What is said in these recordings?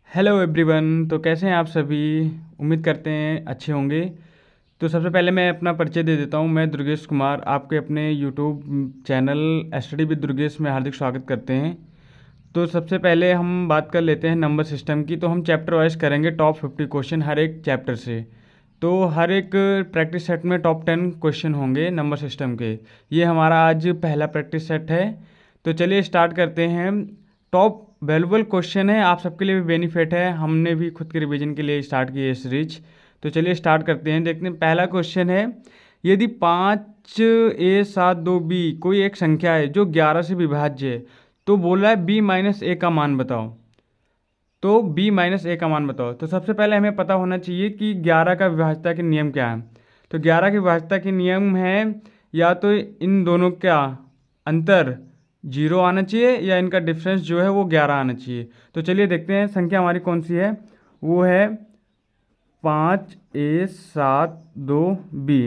Hello everyone. तो कैसे हैं आप सभी? उम्मीद करते हैं अच्छे होंगे। तो सबसे पहले मैं अपना परिचय दे देता हूं। मैं दुर्गेश कुमार आपके अपने YouTube channel study with Durgesh में हार्दिक स्वागत करते हैं। तो सबसे पहले हम बात कर लेते हैं नंबर सिस्टम की। तो हम चैप्टर वाइज करेंगे टॉप 50 क्वेश्चन हर एक चैप्टर से। तो हर एक प्रैक्टिस सेट में टॉप 10 क्वेश्चन होंगे नंबर सिस्टम के। ये हमारा आज पहला प्रैक्टिस सेट है। तो चलिए स्टार्ट करते हैं। टॉप वैल्यूबल क्वेश्चन है, आप सबके लिए भी बेनिफिट है। हमने भी खुद के रिवीजन के लिए स्टार्ट की है सीरीज। तो चलिए स्टार्ट करते हैं। देखते हैं पहला क्वेश्चन है, यदि 5a7 2b कोई एक संख्या है जो 11 से विभाज्य है, तो बोला है b-a का मान बताओ। तो b-a का मान बताओ। तो सबसे पहले हमें पता होना चाहिए कि 11 का विभाज्यता के नियम क्या है। तो 11 की विभाज्यता के नियम है, या तो इन दोनों का अंतर 0 आना चाहिए या इनका डिफरेंस जो है वो 11 आना चाहिए। तो चलिए देखते हैं संख्या हमारी कौन सी है। वो है 5a7 2b,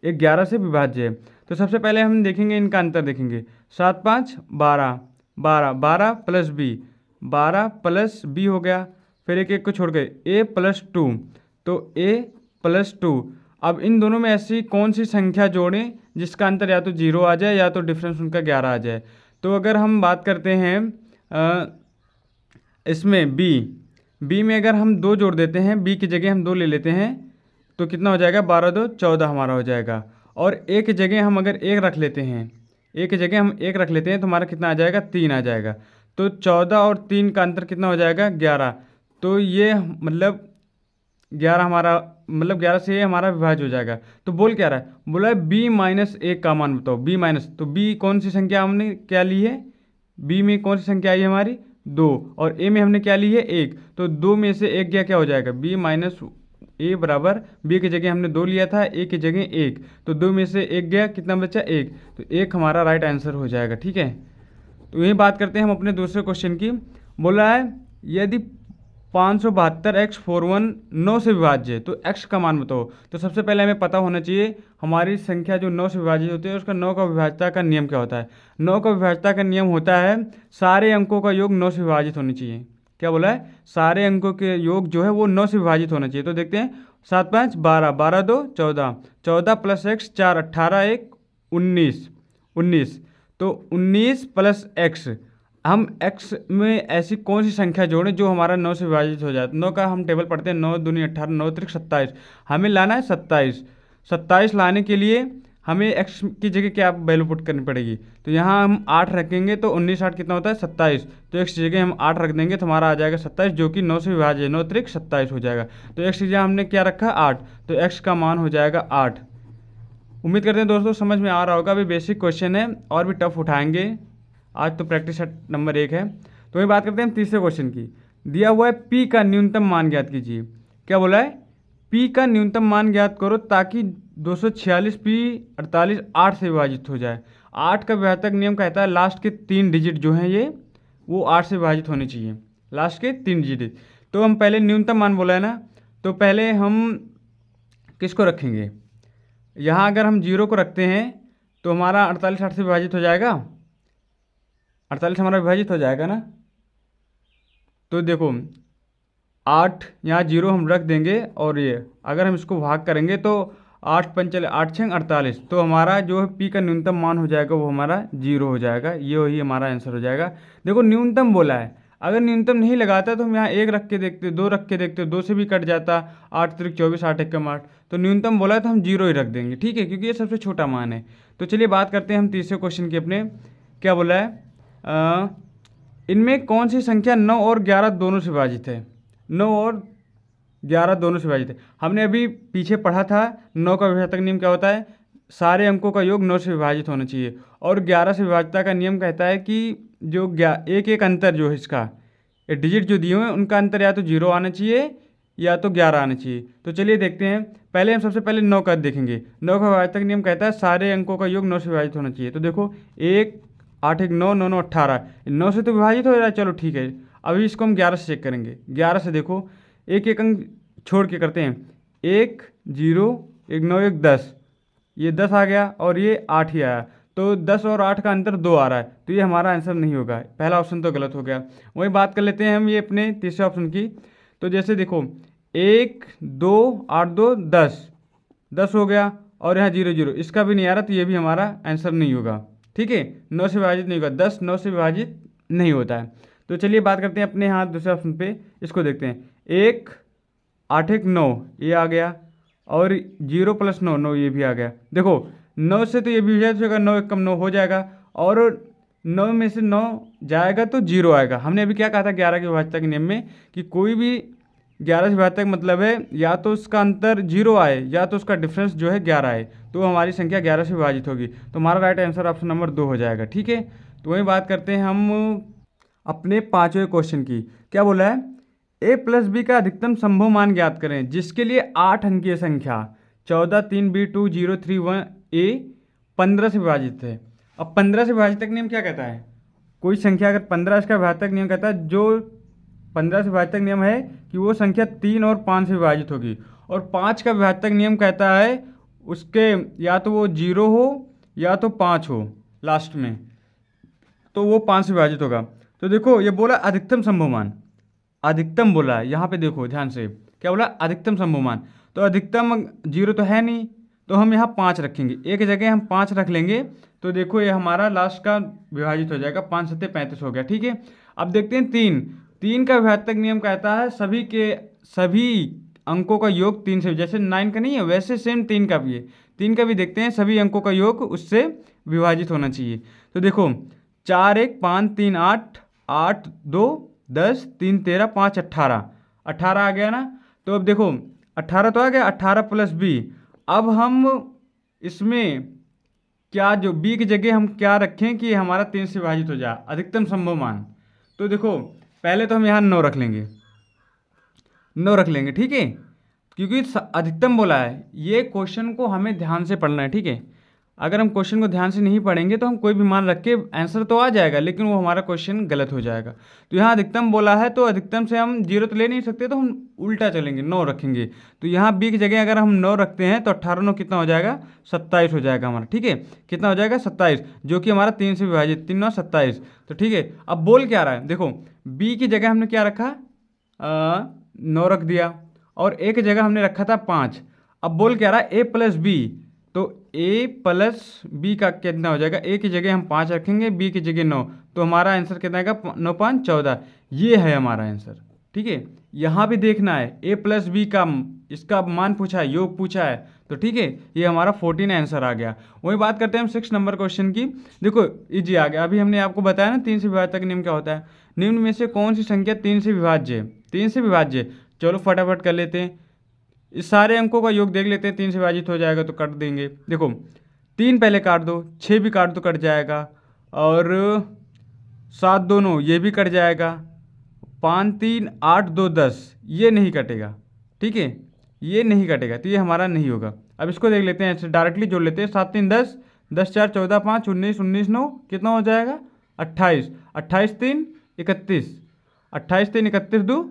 एक 11 से विभाज्य है। तो सबसे पहले हम देखेंगे इनका अंतर देखेंगे। 7 5 12, 12 प्लस बी, 12 प्लस बी हो गया। फिर एक एक को छोड़ गए a+2, तो a+2। अब इन दोनों में ऐसी कौन सी संख्या जोड़ें जिसका अंतर या तो 0 आ जाए या तो डिफरेंस उनका 11 आ जाए। तो अगर हम बात करते हैं इसमें बी में अगर हम 2 जोड़ देते हैं, बी की जगह हम 2 ले लेते हैं, तो कितना हो जाएगा? 12 2 14 हमारा हो जाएगा। और ए की जगह हम अगर 1 रख लेते हैं, ए की जगह हम 1 रख लेते हैं, तो हमारा कितना आ जाएगा? 3 आ जाएगा। तो 14 और 3 का अंतर कितना हो जाएगा? 11। तो ये मतलब 11 हमारा मतलब 11 से ये हमारा विभाज्य हो जाएगा। तो बोल क्या रहा है? बोला है b-a का मान बताओ। b-, तो b कौन सी संख्या हमने क्या ली है? b में कौन सी संख्या आई है हमारी? 2। और a में हमने क्या ली है? 1। तो 2 में से 1 गया, क्या हो जाएगा? b-a बराबर, b की जगह हमने 2 लिया था, a की जगह 1। तो 2 में से 1 गया, कितना बचा? 1। तो 1 हमारा राइट आंसर हो जाएगा। ठीक है। तो यही बात करते हैं हम अपने दूसरे क्वेश्चन की। बोला है यदि 572x41 9 से विभाज्य है, तो x का मान बताओ। तो सबसे पहले हमें पता होना चाहिए हमारी संख्या जो 9 से विभाजित होती है उसका 9 का विभाज्यता का नियम क्या होता है। 9 का विभाज्यता का नियम होता है सारे अंकों का योग 9 से विभाजित होनी चाहिए। क्या बोला है? सारे अंकों के योग जो है वो 9 से विभाजित होना चाहिए। तो देखते हैं 7 5 12, 12 2 14, 14 प्लस एक्स 4, 18 1 19, 19। तो 19 प्लस एक्स, हम x में ऐसी कौन सी संख्या जोड़ें जो हमारा 9 से विभाजित हो जाए। 9 का हम टेबल पढ़ते हैं, 9 दूनी 18, 9 त्रिक 27। हमें लाना है 27। 27 लाने के लिए हमें x की जगह क्या वैल्यू पुट करनी पड़ेगी। तो यहाँ हम 8 रखेंगे, तो 19 8 कितना होता है? 27। तो x की जगह हम 8 रख देंगे, तो हमारा आ जाएगा 27, जो कि 9 से विभाज्य है। 9 त्रिक 27 हो जाएगा। तो x की जगह हमने क्या रखा? 8। तो x का मान हो जाएगा 8। उम्मीद करते हैं दोस्तों समझ में आ रहा होगा। अभी बेसिक क्वेश्चन है, और भी टफ उठाएंगे। आज तो प्रैक्टिस सेट नंबर 1 है। तो वही बात करते हैं हम तीसरे क्वेश्चन की। दिया हुआ है p का न्यूनतम मान ज्ञात कीजिए। क्या बोला है? p का न्यूनतम मान ज्ञात करो ताकि 246 p 48 8 से विभाजित हो जाए। 8 का विभाजक नियम कहता है लास्ट के 3 डिजिट जो हैं ये वो 8 से विभाजित होने चाहिए। लास्ट के 3 डिजिट। तो हम पहले न्यूनतम मान बोला है ना, तो पहले हम किसको रखेंगे? यहाँ अगर हम 0 को रखते हैं तो हमारा 48 8 से विभाजित हो जाएगा। 48 हमारा विभाजित हो जाएगा ना। तो देखो 8 यहाँ 0 हम रख देंगे, और ये अगर हम इसको भाग करेंगे तो 8 पंचल 8 6 48। तो हमारा जो है पी का न्यूनतम मान हो जाएगा वो हमारा 0 हो जाएगा। ये वही हमारा आंसर हो जाएगा। देखो न्यूनतम बोला है, अगर न्यूनतम नहीं लगाता तो हम यहाँ 1 रख के देखते, 2 रख के देखते, 2 से भी कट जाता। 8 त्रिक 24, 8 एकम 8। तो न्यूनतम बोला है तो हम 0 ही रख देंगे। ठीक है, क्योंकि ये सबसे छोटा मान है। तो चलिए बात करते हैं हम तीसरे क्वेश्चन की अपने। क्या बोला है? इनमें कौन सी संख्या 9 और 11 दोनों से विभाजित है? 9 और 11 दोनों से विभाजित है। हमने अभी पीछे पढ़ा था 9 का विभाजक नियम क्या होता है? सारे अंकों का योग 9 से विभाजित होना चाहिए। और 11 से विभाज्यता का नियम कहता है कि जो एक एक अंतर जो है इसका, ये डिजिट जो दिए हुए हैं उनका अंतर या तो 0 आना चाहिए या तो 11 आना चाहिए। तो चलिए देखते हैं। पहले हम सबसे पहले 9 का देखेंगे। 9 का विभाजक नियम कहता है सारे अंकों का योग 9 से विभाजित होना चाहिए। तो देखो 1 8 1 9 9 9 18, 9 से तो विभाजित हो रहा है। चलो ठीक है, अभी इसको हम 11 से चेक करेंगे। 11 से देखो एक एक अंक छोड़ के करते हैं। 1 0 1 9 1 10, ये 10 आ गया और ये 8 ही आया। तो 10 और 8 का अंतर 2 आ रहा है, तो ये हमारा आंसर नहीं होगा। पहला ऑप्शन तो गलत हो गया। वही बात कर लेते हैं हम ये अपने तीसरे ऑप्शन की। तो जैसे देखो 1 2 8 2 10, 10 हो गया और यहाँ 0 0, इसका भी नहीं आ रहा तो ये भी हमारा आंसर नहीं होगा। ठीक है, 9 से विभाजित नहीं होगा, 10 9 से विभाजित नहीं होता है। तो चलिए बात करते हैं अपने यहाँ दूसरे ऑप्शन पे, इसको देखते हैं। 1 8 1 9 ये आ गया और 0 + 9 9 ये भी आ गया। देखो 9 से तो ये भी विभाजित होगा, 9 1 कम 9 हो जाएगा और 9 में से 9 जाएगा तो 0 आएगा। हमने अभी क्या कहा था 11 की विभाज्यता के नियम में कि कोई भी 11 से विभाज्यता का मतलब है या तो उसका अंतर 0 आए या तो उसका डिफरेंस जो है 11 आए, तो हमारी संख्या 11 से विभाजित होगी। तो हमारा राइट आंसर ऑप्शन नंबर 2 हो जाएगा। ठीक है, तो वही बात करते हैं हम अपने पांचवें क्वेश्चन की। क्या बोला है, a + b का अधिकतम संभव मान ज्ञात करें जिसके लिए 8 अंकीय संख्या 14 3 b 2 0 3 1 a 15 से विभाजित है। अब 15 से विभाजित नियम क्या कहता है, कोई संख्या अगर 15, इसका विभाजक नियम कहता है जो 15 से विभाजक नियम है कि वो संख्या 3 और 5 से विभाजित होगी, और 5 का विभाजक नियम कहता है उसके या तो वो 0 हो या तो 5 हो लास्ट में, तो वो 5 से विभाजित होगा। तो देखो ये बोला अधिकतम संभव मान, अधिकतम बोला है यहाँ पे, देखो ध्यान से क्या बोला, अधिकतम संभव मान। तो अधिकतम 0 तो है नहीं, तो हम यहाँ 5 रखेंगे, एक जगह हम 5 रख लेंगे। तो देखो ये हमारा लास्ट का विभाजित हो जाएगा, 5 7 35 हो गया। ठीक है, अब देखते हैं 3 का विभाजक नियम कहता है सभी अंकों का योग 3 से, जैसे 9 का नहीं है वैसे सेम 3 का भी है। 3 का भी देखते हैं, सभी अंकों का योग उससे विभाजित होना चाहिए। तो देखो 4 1 5 3 8 8 2 10 3 13 5 18 18 आ गया ना। तो अब देखो 18 तो आ गया, 18 + b। अब हम इसमें क्या जो b की जगह हम क्या रखें कि हमारा 3 से विभाजित हो जाए अधिकतम संभव मान। तो देखो पहले तो हम यहाँ 9 रख लेंगे, 9 रख लेंगे। ठीक है, क्योंकि अधिकतम बोला है, ये क्वेश्चन को हमें ध्यान से पढ़ना है। ठीक है, अगर हम क्वेश्चन को ध्यान से नहीं पढ़ेंगे तो हम कोई भी मान रख के आंसर तो आ जाएगा लेकिन वो हमारा क्वेश्चन गलत हो जाएगा। तो यहाँ अधिकतम बोला है तो अधिकतम से हम 0 तो ले नहीं सकते, तो हम उल्टा चलेंगे, 9 रखेंगे। तो यहाँ b की जगह अगर हम 9 रखते हैं तो 18 9 कितना हो जाएगा, 27 हो जाएगा हमारा। ठीक है, कितना हो जाएगा, 27, जो कि हमारा 3 से विभाजित, 3 9 27। तो ठीक है, अब बोल क्या रहा है, देखो b की जगह हमने क्या रखा, 9 रख दिया और a की जगह हमने रखा था 5। अब बोल क्या रहा है, a + b, तो a + b का कितना हो जाएगा, a की जगह हम 5 रखेंगे, b की जगह 9, तो हमारा आंसर कितना आएगा, 9 5 14। ये है हमारा आंसर। ठीक है, यहाँ भी देखना है a + b का इसका मान पूछा है, योग पूछा है, तो ठीक है ये हमारा 14 आंसर आ गया। वही बात करते हैं हम 6 नंबर क्वेश्चन की। देखो इजी आ गया, अभी हमने आपको बताया ना 3 से विभाज्यता का नियम क्या होता है। निम्न में से कौन सी संख्या 3 से विभाज्य है, 3 से विभाज्य, चलो फटाफट कर लेते हैं। इस सारे अंकों का योग देख लेते हैं, 3 से विभाजित हो जाएगा तो काट देंगे। देखो 3 पहले काट दो, 6 भी काट दो कट जाएगा, और 7 2 9 ये भी कट जाएगा, 5 3 8 2 10 ये नहीं कटेगा। ठीक है, ये नहीं कटेगा तो ये हमारा नहीं होगा। अब इसको देख लेते हैं, ऐसे डायरेक्टली जोड़ लेते हैं। 7 3 10 10 4 14 5 19 19 9 कितना हो जाएगा, 28 28 3 31 28 3 31 2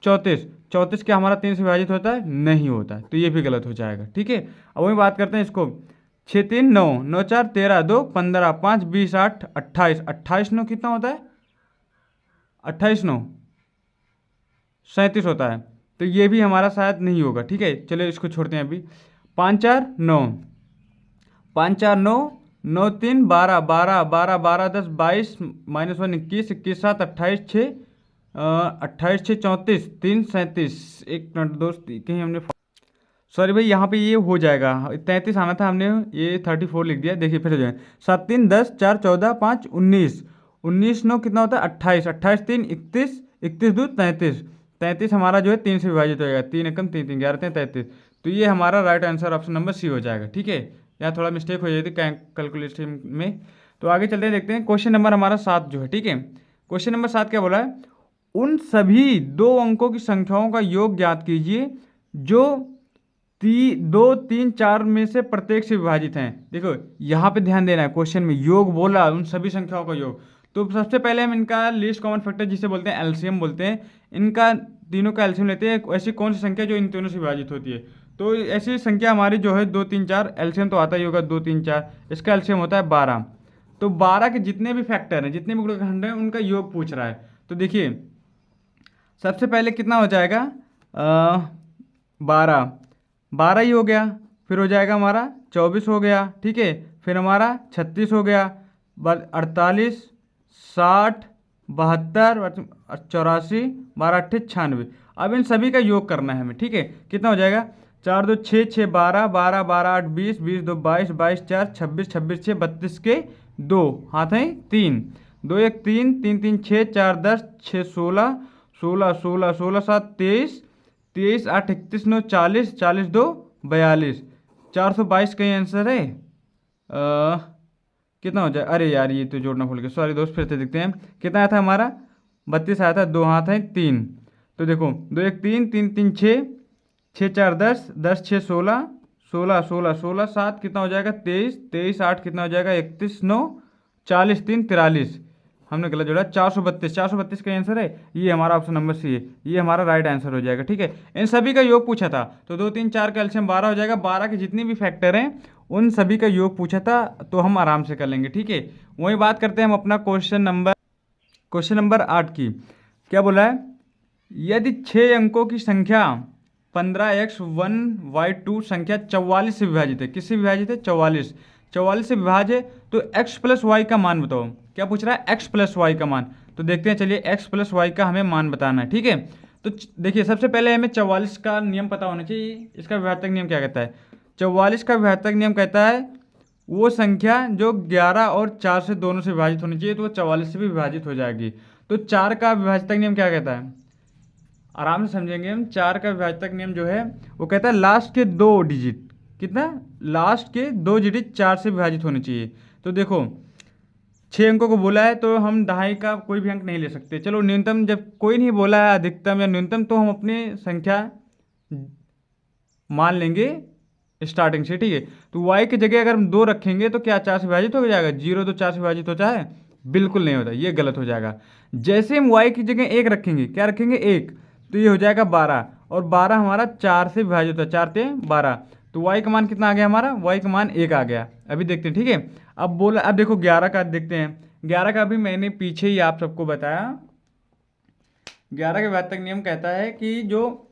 34 34 क्या हमारा 3 से विभाजित होता है, नहीं होता है, तो ये भी गलत हो जाएगा। ठीक है, अब वही बात करते हैं इसको, 6 3 9 9 4 13 2 15 5 20 8 28 28 9 कितना होता है, 28 9 37 होता है, तो ये भी हमारा शायद नहीं होगा। ठीक है, चलो इसको छोड़ते हैं अभी। 5 4 9 5 4 9 9 3 12 12 12 12 10 22 -1 21 21 7 28 6 28 6 34 3 37। एक मिनट दोस्त, कहीं हमने सॉरी भाई, यहाँ पे ये हो जाएगा, 33 आना था, हमने ये 34 लिख दिया। देखिए फिर हो जाएगा, 7 3 10 4 14 5 19 19 9 कितना होता है, 28 28 3 31 31 2 33 33 हमारा जो है 3 से विभाजित हो जाएगा, 3 एकम 3 3 11 3 33। तो ये हमारा right answer option number C हो जाएगा। ठीक है, यहाँ थोड़ा मिस्टेक हो जाती है कैलकुलेशन में। तो आगे चलते हैं, देखते हैं क्वेश्चन नंबर हमारा 7 जो है। ठीक है, क्वेश्चन नंबर 7 क्या बोला है, उन सभी 2 अंकों की संख्याओं का योग ज्ञात कीजिए जो 2 3 4 में से प्रत्येक से विभाजित हैं। देखो यहाँ पे ध्यान देना है, क्वेश्चन में योग बोला, उन सभी संख्याओं का योग। तो सबसे पहले हम इनका लीस्ट कॉमन फैक्टर जिसे बोलते हैं एलसीएम बोलते हैं, इनका तीनों का एलसीएम लेते हैं। ऐसी कौन सी संख्या जो इन तीनों से विभाजित होती है, तो ऐसी संख्या हमारी जो है 2 3 4, एलसीएम तो आता ही होगा 2 3 4, इसका एलसीएम होता है 12। तो 12 के जितने भी फैक्टर हैं, जितने भी गुणनखंड हैं, उनका योग पूछ रहा है। तो देखिए सबसे पहले कितना हो जाएगा, 12, 12 ही हो गया। फिर हो जाएगा हमारा 24 हो गया, ठीक है। फिर हमारा 36 हो गया, 48, 60, 72, 84, 12, 98, 96। अब इन सभी का योग करना है हमें, ठीक है। कितना हो जाएगा, 4 2 6 6 12, 12 12 8 20, 20 2 22, 22 4 26, 26 6 32 के 2 हाथ हैं 3, 2 1 3, 3 3 6, 4 10, 6 16, 16 16 16 7 23, 23 8 31 9 40, 40 2 42, 422 का आंसर है। कितना हो जाए, अरे यार ये तो जोड़ना भूल गया, सॉरी दोस्त, फिर से देखते हैं कितना आया था हमारा, 32 आया था, 2 हाथ हैं 3। तो देखो 2 1 3, 3 3 6, 6 4 10, 10 6 16, 16 16 16 7 कितना हो जाएगा, 23, 23 8 कितना हो जाएगा, 31 9 40 3 43। हमने गलत जोड़ा, 432, 432 का आंसर है। ये हमारा ऑप्शन नंबर सी है, ये हमारा राइट आंसर हो जाएगा, ठीक है। इन सभी का योग पूछा था, तो 2 3 4 का एलसीएम 12 हो जाएगा। 12 के जितने भी फैक्टर हैं उन सभी का योग पूछा था, तो हम आराम से कर लेंगे, ठीक है। वही बात करते हैं हम अपना क्वेश्चन नंबर 8 की। क्या बोला है, यदि 6 अंकों की संख्या 15x1y2 संख्या 44 से विभाजित है, किससे विभाजित है, 44, 44 से विभाज्य है, तो x प्लस वाई का मान बताओ। क्या पूछ रहा है, x प्लस वाई का मान। तो देखते हैं, चलिए x प्लस वाई का हमें मान बताना है, ठीक है। तो देखिए सबसे पहले हमें 44 का नियम पता होना चाहिए। इसका विभाजक नियम क्या कहता है, 44 का विभाजक नियम कहता है वो संख्या जो 11 और 4 से दोनों से विभाजित होनी चाहिए, तो वो 44 से भी विभाजित हो जाएगी। तो 4 का विभाजक नियम क्या कहता है, आराम से समझेंगे हम। 4 का विभाजक नियम जो है वो कहता है लास्ट के 2 डिजिट, कितना, लास्ट के 2 डिजिट 4 से विभाजित होने चाहिए। तो देखो 6 अंकों को बोला है तो हम दहाई का कोई भी अंक नहीं ले सकते। चलो न्यूनतम, जब कोई नहीं बोला है अधिकतम या न्यूनतम, तो हम अपनी संख्या मान लेंगे स्टार्टिंग से, ठीक है। तो y की जगह अगर हम 2 रखेंगे तो क्या 4 से विभाजित हो जाएगा, 0 तो 4 से विभाजित होता है, बिल्कुल नहीं होता, ये गलत हो जाएगा। जैसे हम y की जगह 1 रखेंगे, क्या रखेंगे 1, तो ये हो जाएगा 12, और 12 हमारा 4 से विभाजित होता है, 4 से 12, तो y का मान कितना आ गया हमारा, y का मान 1 आ गया। अभी देखते हैं, ठीक है। अब देखो 11 का देखते हैं। 11 का भी मैंने पीछे ही आप सबको बताया। 11 के विभाजक नियम कहता है कि जो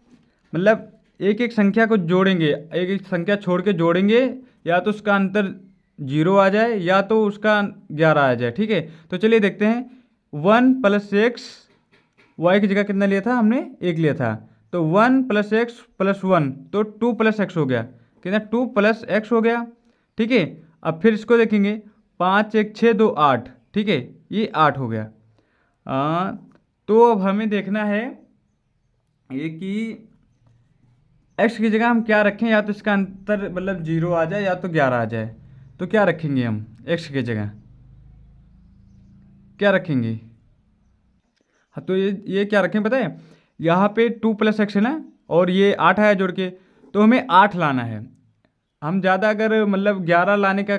मतलब एक एक संख्या को जोड़ेंगे, एक एक संख्या छोड़ के जोड़ेंगे, या तो उसका अंतर 0 आ जाए या तो उसका 11 आ जाए, ठीक है। तो चलिए देखते हैं, 1 + x, y की जगह कितना लिया था हमने, 1 लिया था, तो 1 + x + 1, तो 2 + x हो गया, कितना 2 + x हो गया, ठीक है। अब फिर इसको देखेंगे, 5 1 6 2 8, ठीक है, ये 8 हो गया। तो अब हमें देखना है ये कि x की जगह हम क्या रखें, या तो इसका अंतर मतलब 0 आ जाए या तो 11 आ जाए। तो क्या रखेंगे हम x की जगह, क्या रखेंगे, हाँ तो ये क्या रखें पता है, यहाँ पे 2 + x है ना, और ये 8 आया जोड़ के, तो हमें 8 लाना है। हम ज़्यादा अगर मतलब 11 लाने का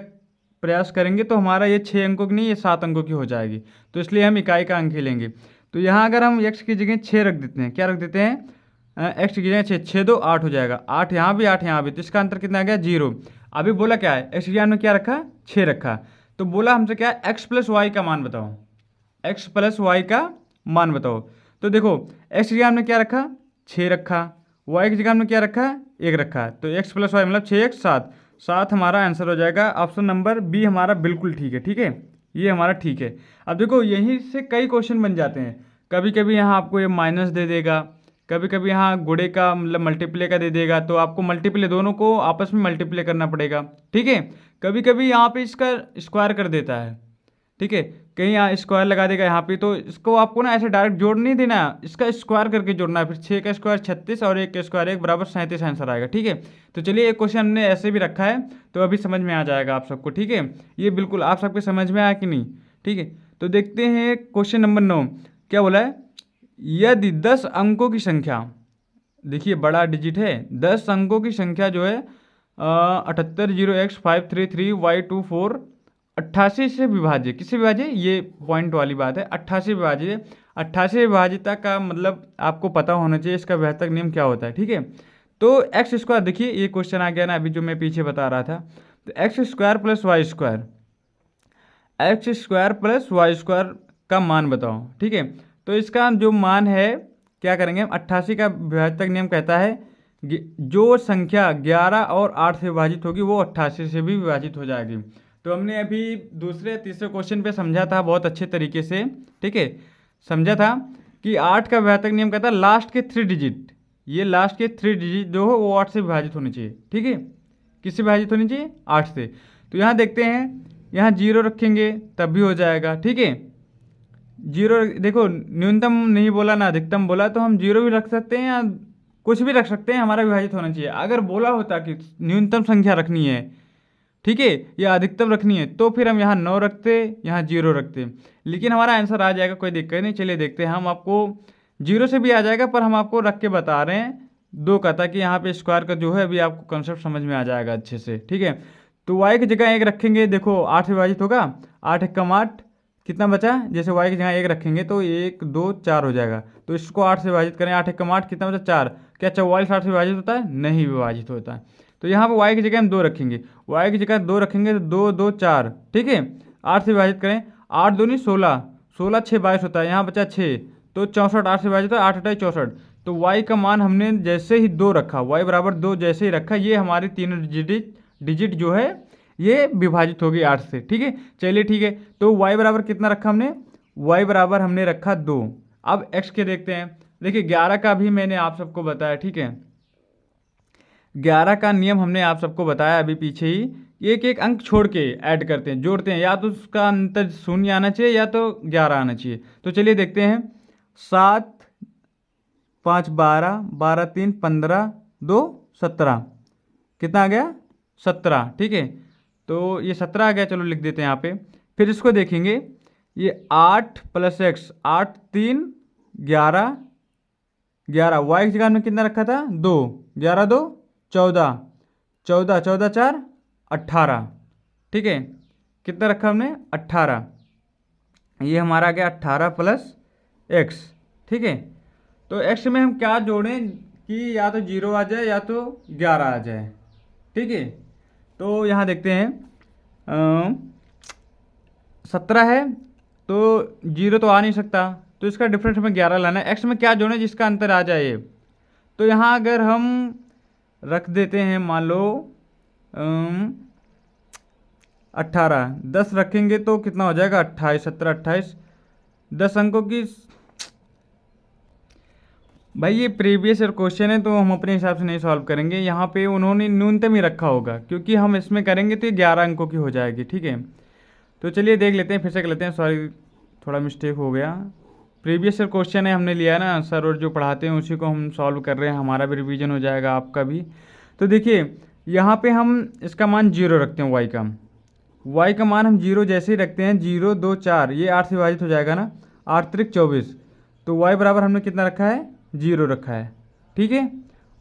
प्रयास करेंगे तो हमारा ये 6 अंकों की नहीं, ये 7 अंकों की हो जाएगी, तो इसलिए हम इकाई का अंक ही लेंगे। तो यहाँ अगर हम x की जगह 6 रख देते हैं, क्या रख देते हैं, x की जगह 6, 6 2 8 हो जाएगा, 8 यहाँ भी 8 यहाँ भी, तो इसका अंतर कितना आ गया, 0। अभी बोला क्या है, x की जगह में क्या रखा, 6 रखा, तो बोला हमसे क्या है, x + y का मान बताओ, x + y का मान बताओ। तो देखो x की जगह हमने क्या रखा, 6 रखा, y की जगह हमने क्या रखा, 1 रखा, तो x + y मतलब 6 1 7, 7 हमारा आंसर हो जाएगा। ऑप्शन नंबर बी हमारा बिल्कुल ठीक है, ठीक है, ये हमारा ठीक है। अब देखो यहीं से कई क्वेश्चन बन जाते हैं, कभी कभी यहाँ आपको ये माइनस दे देगा, कभी कभी यहाँ गुणे का मतलब मल्टीप्ले का दे देगा, तो आपको मल्टीप्ले दोनों को आपस में मल्टीप्ले करना पड़ेगा, ठीक है। कभी कभी यहाँ पे इसका स्क्वायर कर देता है, ठीक है, कहीं यहाँ स्क्वायर लगा देगा यहाँ पे, तो इसको आपको ना ऐसे डायरेक्ट जोड़ नहीं देना, इसका स्क्वायर करके जोड़ना है। फिर 6 का स्क्वायर 36 और 1 का स्क्वायर 1 बराबर 37 आंसर आएगा, ठीक है। तो चलिए एक क्वेश्चन हमने ऐसे भी रखा है, तो अभी समझ में आ जाएगा आप सबको, ठीक है। ये बिल्कुल आप सबके समझ में आया कि नहीं, ठीक है। तो देखते हैं क्वेश्चन नंबर 9, क्या बोला है, यदि 10 अंकों की संख्या, देखिए बड़ा डिजिट है, 10 अंकों की संख्या जो है 78 0x533y24 88 से विभाज्य, किससे विभाज्य, ये पॉइंट वाली बात है, 88 विभाज्य, 88 विभाज्यता का मतलब आपको पता होना चाहिए इसका विभाजक नियम क्या होता है, ठीक है। तो एक्स स्क्वायर, देखिए ये क्वेश्चन आ गया ना अभी जो मैं पीछे बता रहा था, तो x² + y², x² + y² का मान बताओ, ठीक है। तो इसका जो मान है क्या करेंगे हम, 88 का विभाजक नियम कहता है जो संख्या 11 और 8 से विभाजित होगी वो 88 से भी विभाजित हो जाएगी। तो हमने अभी दूसरे तीसरे क्वेश्चन पे समझा था बहुत अच्छे तरीके से, ठीक है, समझा था कि 8 का विभाजक नियम कहता है लास्ट के 3 डिजिट, ये लास्ट के 3 डिजिट जो हो वो 8 से विभाजित होनी चाहिए, ठीक है, किससे विभाजित होनी चाहिए, 8 से। तो यहाँ देखते हैं, यहाँ 0 रखेंगे तब भी हो जाएगा, ठीक है, 0 देखो न्यूनतम नहीं बोला ना अधिकतम बोला, तो हम 0 भी रख सकते हैं या कुछ भी रख सकते हैं, हमारा विभाजित होना चाहिए। अगर बोला होता कि न्यूनतम संख्या रखनी है, ठीक है, या अधिकतम रखनी है, तो फिर हम यहाँ 9 रखते, यहाँ 0 रखते, लेकिन हमारा आंसर आ जाएगा, कोई दिक्कत नहीं। चलिए देखते हैं, हम आपको 0 से भी आ जाएगा पर हम आपको रख के बता रहे हैं 2 का, ताकि यहाँ पे स्क्वायर का जो है अभी आपको कंसेप्ट समझ में आ जाएगा अच्छे से, ठीक है। तो y की जगह 1 रखेंगे, देखो 8 से विभाजित होगा, 8 एक कम 8, कितना बचा, जैसे y की जगह 1 रखेंगे तो 1 2 4 हो जाएगा, तो इसको 8 से विभाजित करें, 8 एक कम 8, कितना बचा 4, क्या 44 8 से विभाजित होता है, नहीं विभाजित होता है। तो यहाँ पर y की जगह हम 2 रखेंगे, y की जगह 2 रखेंगे तो 2 2 4, ठीक है, 8 से विभाजित करें, 8 2 नहीं 16, 16 6 22 होता है, यहाँ बचा 6, तो 64 8 से विभाजित होता है, 8 8 64। तो y का मान हमने जैसे ही 2 रखा, y बराबर 2 जैसे ही रखा, ये हमारी तीनों डिजिट जो है ये विभाजित होगी 8 से, ठीक है। चलिए ठीक है, तो y बराबर कितना रखा हमने, y बराबर हमने रखा 2। अब x के देखते हैं, देखिए 11 का भी मैंने आप सबको बताया, ठीक है, 11 का नियम हमने आप सबको बताया अभी पीछे ही, एक एक अंक छोड़ के ऐड करते हैं, जोड़ते हैं, या तो उसका अंतर 0 आना चाहिए या तो 11 आना चाहिए। तो चलिए देखते हैं, 7 5 12, 12 3 15, 2 17, कितना आ गया 17, ठीक है, तो ये 17 आ गया, चलो लिख देते हैं यहाँ पे। फिर इसको देखेंगे, ये 8 + x, 8 3 11, 11 y की जगह हमने कितना रखा था 2, 11 2 14, 14 14 4 18, ठीक है, कितना रखा हमने 18, ये हमारा आ गया 18 + x, ठीक है। तो x में हम क्या जोड़ें कि या तो 0 आ जाए या तो 11 आ जाए, ठीक है। तो यहाँ देखते हैं, 17 है तो 0 तो आ नहीं सकता, तो इसका डिफरेंस हमें 11 लाना है। x में क्या जोड़ें जिसका अंतर आ जाए, तो यहाँ अगर हम रख देते हैं, मान लो 18, 10 रखेंगे तो कितना हो जाएगा 28, 17 28, 10 अंकों की। भाई ये प्रीवियस ईयर क्वेश्चन है तो हम अपने हिसाब से नहीं सॉल्व करेंगे, यहाँ पे उन्होंने न्यूनतम ही रखा होगा, क्योंकि हम इसमें करेंगे तो ये 11 अंकों की हो जाएगी, ठीक है। तो चलिए देख लेते हैं, फिर से कर लेते हैं, सॉरी थोड़ा मिस्टेक हो गया, प्रीवियस ईयर क्वेश्चन है हमने लिया है ना सर, और जो पढ़ाते हैं उसी को हम सॉल्व कर रहे हैं, हमारा भी रिवीजन हो जाएगा आपका भी। तो देखिए यहाँ पे हम इसका मान 0 रखते हैं, y का मान हम 0 जैसे ही रखते हैं, 0 2 4, ये 8 से विभाजित हो जाएगा ना, 8 3 24, तो y बराबर हमने कितना रखा है 0 रखा है, ठीक है।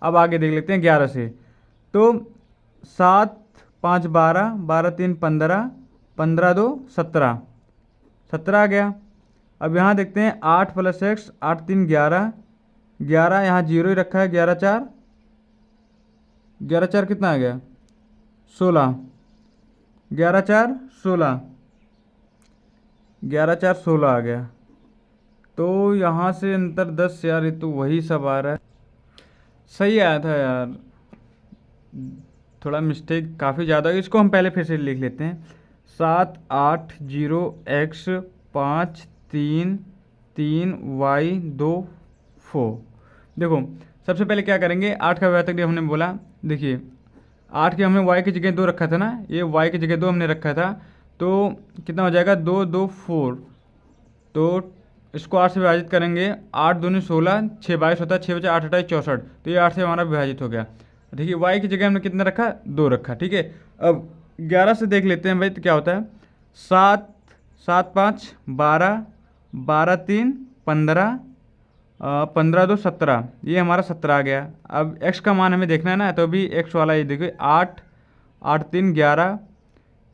अब आगे देख लेते हैं 11 से, तो 7 5 12, 12 3 15, 15 2 17, 17 आ गया। अब यहाँ देखते हैं 8 + x, 8 3 11, 11 यहाँ 0 ही रखा है, 11 4, 11 4 कितना आ गया 16, 11 4 16, 11 4 16 आ गया। तो यहाँ से अंतर 10 यार, ये तो वही सब आ रहा है, सही आया था यार, थोड़ा मिस्टेक काफ़ी ज़्यादा है, इसको हम पहले फिर से लिख लेते हैं, 7 8 0 x 5 3 3 y 2 4। देखो सबसे पहले क्या करेंगे, 8 का विभाजक हमने बोला, देखिए 8 के हमने y की जगह 2 रखा था ना, ये y की जगह 2 हमने रखा था, तो कितना हो जाएगा 2 2 4, तो इसको 8 से विभाजित करेंगे, 8 दूनी 16, 6 22 होता है, 6 बचा 8 28 64, तो ये 8 से हमारा विभाजित हो गया। देखिए y की जगह हमने कितना रखा 2 रखा, ठीक है। अब 11 से देख लेते हैं भाई, तो क्या होता है 7 7 5 12, 12 3 15, 15 2 17, ये हमारा 17 आ गया। अब x का मान हमें देखना है ना, तो अभी x वाला ये देखिए 8 8 3 11,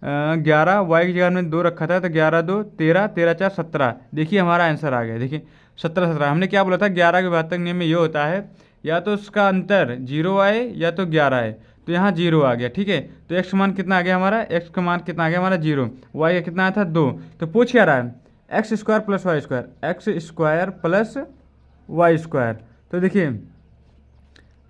11 y की जगह हमने 2 रखा था, तो 11 2 13, 13 4 17, देखिए हमारा आंसर आ गया। देखिए 17 17, हमने क्या बोला था 11 के विभाजक नियम में ये होता है, या तो उसका अंतर 0 आए या तो 11 आए, तो यहाँ 0 आ गया, ठीक है। तो x का मान कितना आ गया हमारा, x का मान कितना आ गया हमारा 0, y का कितना आया था 2, तो पूछ क्या रहा है x² + y², x² + Y square. तो देखिए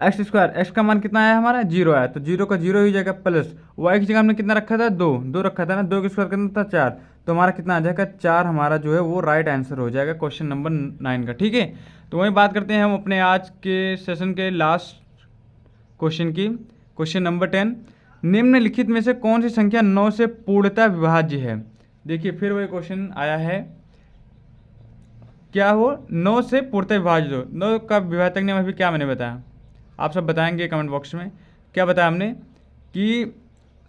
एक्स स्क्वायर, एक्स का मान कितना आया हमारा 0 आया, तो 0 का 0 ही जाएगा, प्लस वाई की जगह हमने कितना रखा था 2, 2 रखा था ना, 2 का स्क्वायर कितना था 4, तो हमारा कितना आ जाएगा 4, हमारा जो है वो राइट आंसर हो जाएगा क्वेश्चन नंबर 9 का। ठीक है, तो वही बात करते हैं हम अपने आज के सेशन के लास्ट क्वेश्चन की। क्वेश्चन नंबर 10, निम्नलिखित में से कौन सी संख्या 9 से पूर्णतः विभाज्य है। देखिए फिर वही क्वेश्चन आया है, क्या हो 9 से पूर्णतः विभाज्य हो। 9 का विभाजक नियम अभी क्या मैंने बताया, आप सब बताएंगे कमेंट बॉक्स में। क्या बताया हमने कि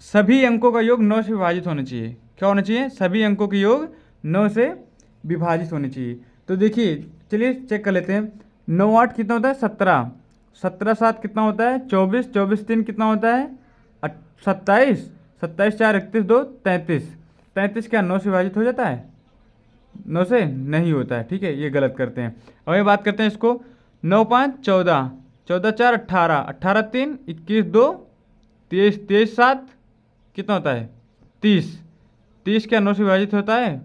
सभी अंकों का योग 9 से विभाजित होना चाहिए। क्या होना चाहिए, सभी अंकों के योग 9 से विभाजित होने चाहिए। तो देखिए चलिए चेक कर लेते हैं, 9 8 कितना होता है 17, 17 7 कितना होता है 24, 24 3 कितना होता है 27, 27 4 31 2 33, 33 क्या 9 से विभाजित हो जाता है, 9 से नहीं होता है। ठीक है, ये गलत करते हैं। अब ये बात करते हैं इसको, 9 5 14, 14 4 18, 18 3 21 2 23, 23 7 कितना होता है 30, 30 क्या 9 से विभाजित होता है,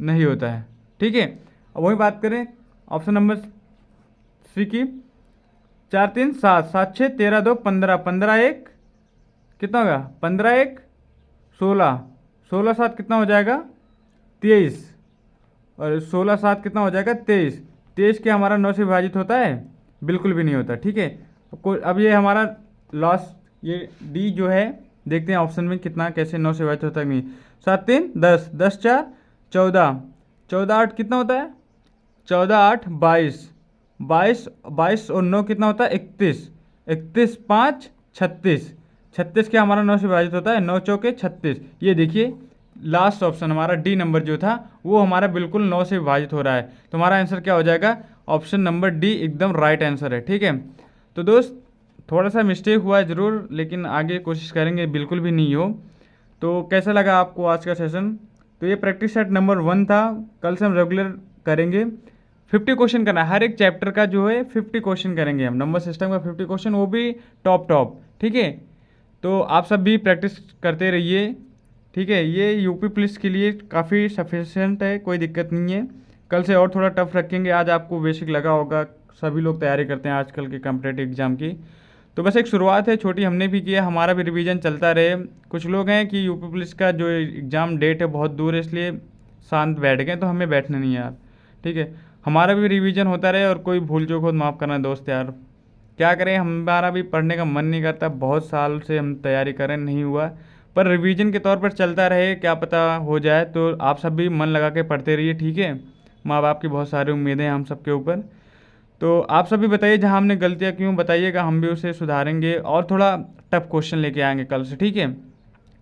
नहीं होता है। ठीक है, अब वही बात करें ऑप्शन नंबर सी की, 4 3 7, 7 6 13 2 15, 15 1 कितना होगा 15 1 16, 16 7 कितना हो जाएगा 23, और 16 7 कितना हो जाएगा 23, 23 क्या हमारा 9 से विभाजित होता है, बिल्कुल भी नहीं होता। ठीक है, अब ये हमारा लास्ट ये डी जो है, देखते हैं ऑप्शन में कितना कैसे 9 से विभाजित होता है नहीं। 7 3 10, 10 4 14, 14 8 कितना होता है 14 8 22, 22 22 और 9 कितना होता है 31, 31 5 36, 36 क्या हमारा 9 से विभाजित होता है, 9 चौके 36। ये देखिए लास्ट ऑप्शन हमारा डी नंबर जो था वो हमारा बिल्कुल 9 से विभाजित हो रहा है, तो हमारा आंसर क्या हो जाएगा, ऑप्शन नंबर डी एकदम राइट आंसर है। ठीक है, तो दोस्त थोड़ा सा मिस्टेक हुआ है ज़रूर, लेकिन आगे कोशिश करेंगे बिल्कुल भी नहीं हो। तो कैसा लगा आपको आज का सेशन, तो ये प्रैक्टिस सेट नंबर 1 था, कल से हम रेगुलर करेंगे 50 क्वेश्चन करना है, हर एक चैप्टर का जो है 50 क्वेश्चन करेंगे हम, नंबर सिस्टम का 50 क्वेश्चन, वो भी टॉप। ठीक है, तो आप सब भी प्रैक्टिस करते रहिए। ठीक है, ये यूपी पुलिस के लिए काफ़ी सफिशेंट है, कोई दिक्कत नहीं है। कल से और थोड़ा टफ रखेंगे, आज आपको बेसिक लगा होगा, सभी लोग तैयारी करते हैं आजकल के कॉम्पिटिटिव एग्ज़ाम की, तो बस एक शुरुआत है छोटी, हमने भी किया, हमारा भी रिवीजन चलता रहे। कुछ लोग हैं कि यूपी पुलिस का जो एग्ज़ाम डेट है बहुत दूर है, इसलिए शांत बैठ गए, तो हमें बैठना नहीं है यार। ठीक है, हमारा भी रिवीजन होता रहे, और कोई भूल चूक हो माफ़ करना दोस्त यार, क्या करें, हमारा भी पढ़ने का मन नहीं करता, बहुत साल से हम तैयारी करें नहीं हुआ, पर रिवीजन के तौर पर चलता रहे, क्या पता हो जाए। तो आप सब भी मन लगा के पढ़ते रहिए। ठीक है, माँ बाप की बहुत सारी उम्मीदें हैं हम सब के ऊपर, तो आप सब भी बताइए जहाँ हमने गलतियाँ क्यों, बताइएगा, हम भी उसे सुधारेंगे और थोड़ा टफ क्वेश्चन लेके आएंगे कल से। ठीक है,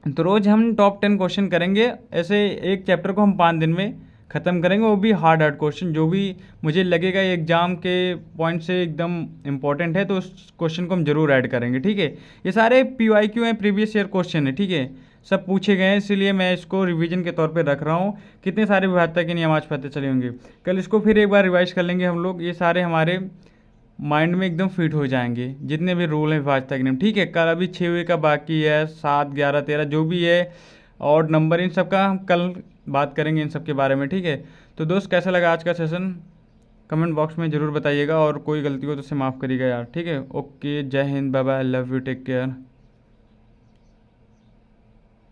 तो रोज़ हम टॉप 10 क्वेश्चन करेंगे, ऐसे एक चैप्टर को हम 5 दिन में ख़त्म करेंगे, वो भी हार्ड क्वेश्चन, जो भी मुझे लगेगा ये एग्ज़ाम के पॉइंट से एकदम इंपॉर्टेंट है, तो उस क्वेश्चन को हम जरूर ऐड करेंगे। ठीक है, ये सारे PYQ हैं, प्रीवियस ईयर क्वेश्चन है। ठीक है, सब पूछे गए हैं, इसीलिए मैं इसको रिवीजन के तौर पे रख रहा हूँ। कितने सारे विभाज्यता के नियम आज पता चले होंगे, कल इसको फिर एक बार रिवाइज कर लेंगे हम लोग, ये सारे हमारे माइंड में एकदम फिट हो जाएंगे, जितने भी रूल हैं विभाज्यता के नियम। ठीक है, कल अभी 6 का बाकी है, 7 11 13 जो भी है, और नंबर, इन सब का हम कल बात करेंगे इन सब के बारे में। ठीक है, तो दोस्त कैसा लगा आज का सेशन, कमेंट बॉक्स में ज़रूर बताइएगा, और कोई गलती हो तो उसे माफ़ करिएगा यार। ठीक है, ओके, जय हिंद, bye bye, love you, take care.